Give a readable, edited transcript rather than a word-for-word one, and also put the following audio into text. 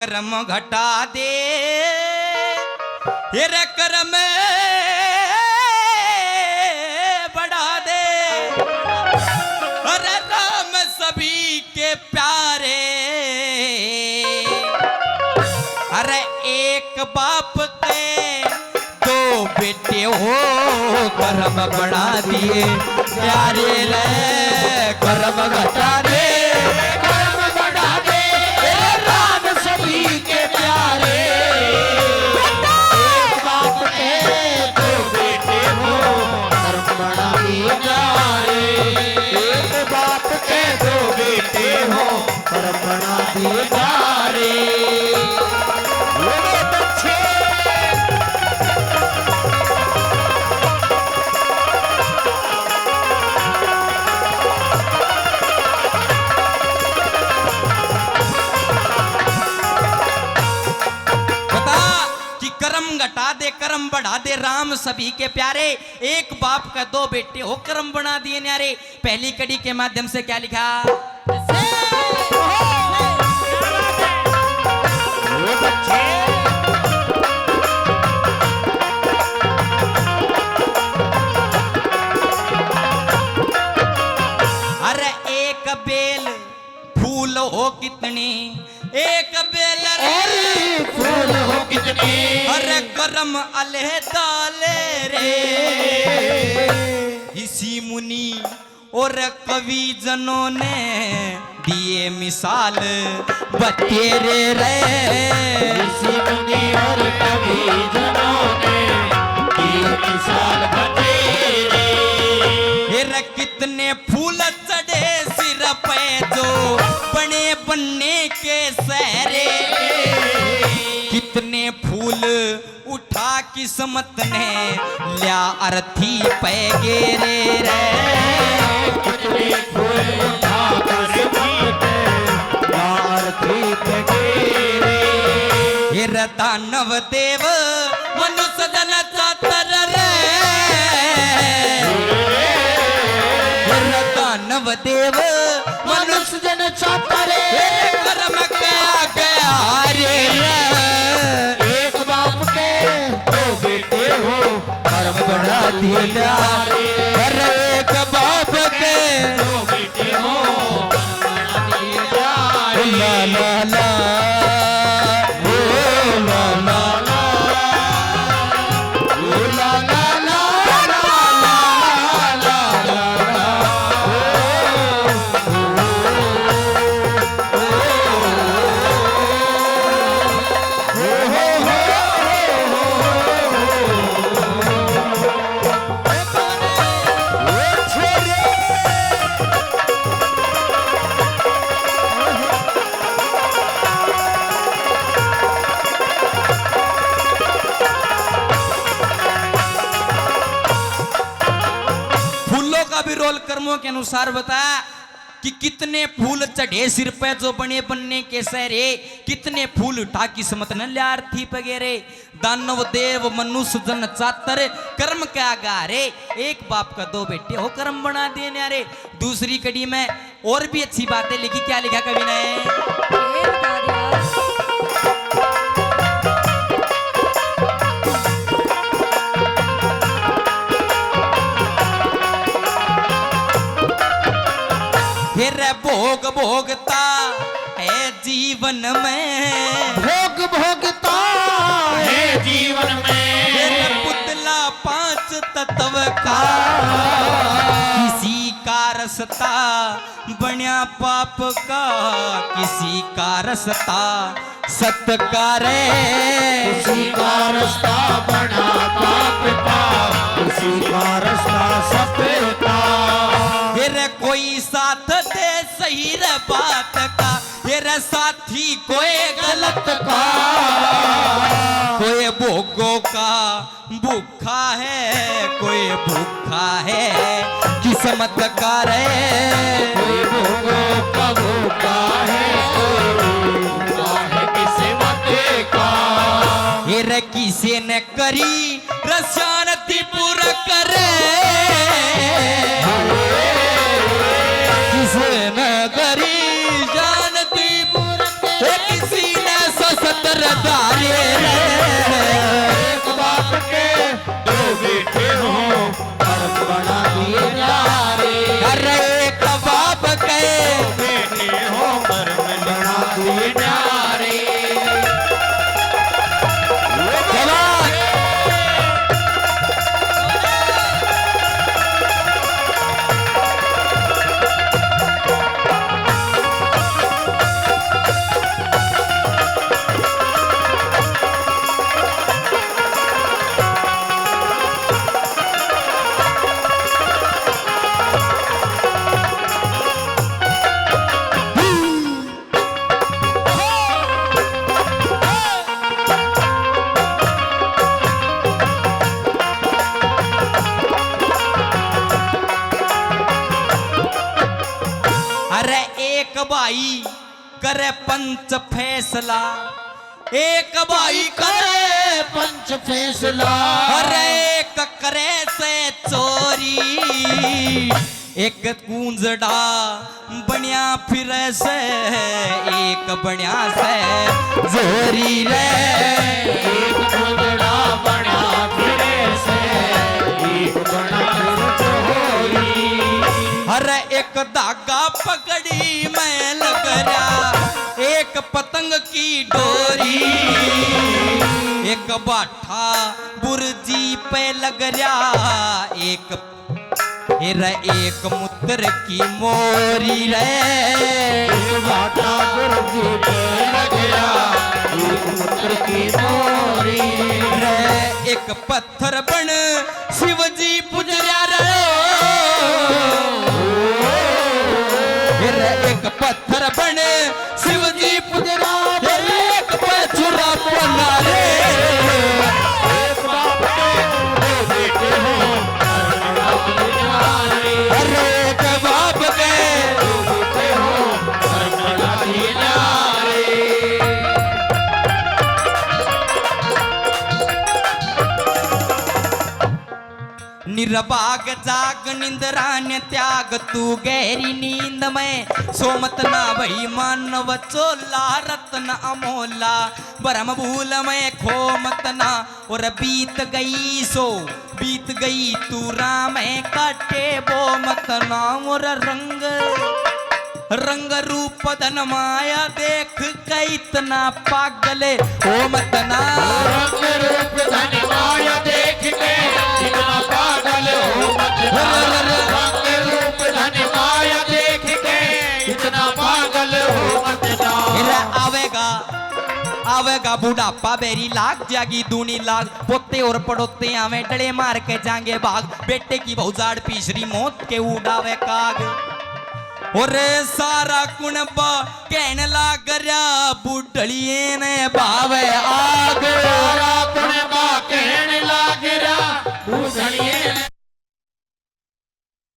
कर्म घटा दे रे कर्म बढ़ा दे। अरे राम सभी के प्यारे, अरे एक बाप के दो बेटे हो, कर्म बढ़ा दिए प्यारे रे कर्म घटा दे। घटा दे कर्म बढ़ा दे राम सभी के प्यारे, एक बाप का दो बेटे हो कर्म बना दिए न्यारे। पहली कड़ी के माध्यम से क्या लिखा? अरे एक बेल फूल हो कितनी, एक बेल फूल हो कितनी, अरे कर्म अलहदा ले रे। इसी मुनि और कवि जनों ने दिए मिसाल बतेरे रे। इसी मुनि और कवि जनों ने दिए मिसाल बतेरे। रे कितने फूल चढ़े सिर पे जो बने बनने के सहरे, कितने फूल उठा किस्मत ने लिया अर्थी पे गेरे रे। कितने फूल उठा किस्मत ने लिया अर्थी पे गेरे। हे दानव देव मनुष्य जन चातर रे, दानव देव मनुष्य जन चातर कर्म क्या गया रे। एक बाप के दो बेटे हो, कर्म बढ़ा दिए प्यारे। अरे एक बाप के दो बेटे हो, कर्म बढ़ा दिए प्यारे। ला ला ला ओ ला ला ला ओ ला ला ला ला ला ला रोल कर्मों के अनुसार बताया कि कितने फूल चढ़े सिर पे जो बने बनने के सहरे, कितने फूल उठा किस्मत न ल्यार्थी पगेरे। दानव देव मनुष्य जन चातर कर्म क्या गारे, एक बाप का दो बेटे हो कर्म बना दिए न्यारे। दूसरी कड़ी में और भी अच्छी बातें लिखी, क्या लिखा कवि ने? फिर भोग भोगता है जीवन में, भोग भोगता है जीवन में। फिर पुतला पांच तत्व का, किसी का रसता बन्या पाप का, किसी का रसता सत्कार, किसी का रास्ता बना पाप का, किसी का रास्ता सत्य का। फिर कोई साथ दे सही रे बात का, फिर साथी कोई गलत का। कोई भोगों का भूखा है, कोई भूखा है किस्मत का रे। कोई भोगों का भूखा है, कोई भूखा है किस्मत का। फिर किसी ने करी रसानती पूरा करे, किसी ने करी जानती पूरा, किसी ने सूत्र धारे रे। एक बाप के दो बेटे हो फर्क बना दिए जा रे। अरे एक बाप के बेटे हो फर्क बना दिए जा रे। अरे एक भाई करे पंच फैसला, एक भाई करे पंच फैसला। अरे एक करे से चोरी, एक कूंजड़ा बनिया फिर से, एक बनिया से जोरी रे। एक कुंजड़ा बना फिरे से, एक बना फिर चोरी। अरे एक धागा पकड़ी मैं लग रहा, एक पतंग की डोरी, एक बाठा बुर्जी पे लग रहा, एक एक मुद्र की मोरी रे। एक बाटा गुरजी पे लग गया, एक मुद्र की मोरी रे। एक पत्थर बन शिवजी पुजरा रे। एक पत्थर बन शिवजी पुजरा, एक पछुरा बना रे। एक बाप के दो बेटे हो फर्क बना दिए जा रे। अरे एक बाप के दो बेटे हो फर्क बना दिए जा रे। निर्भाग जाग निंद्रान्य त्याग, तू गहरी नींद में सोमत ना भई मानव चोला, रत्न अमोला ब्रह्म भूल में खो मत ना। और बीत गई सो बीत गई तू राम काटे वो मत ना। और रंग रंग रूप धन माया देख के इतना पागल हो मत ना। रंग रूप धन माया देख के इतना पागल हो मत ना। रंग रूप धन माया देख के इतना पागल हो मत ना। आवेगा आवेगा बुढ़ापा बेरी लाग जागी दूनी लाग, पोते और पड़ोते आवे डले मार के जाएंगे भाग, बेटे की भौजाड़ पीसरी मौत के उड़ावे काग। और सारा कुणबा कहने लाग रहा, बुढ़लिए ने भावे आग।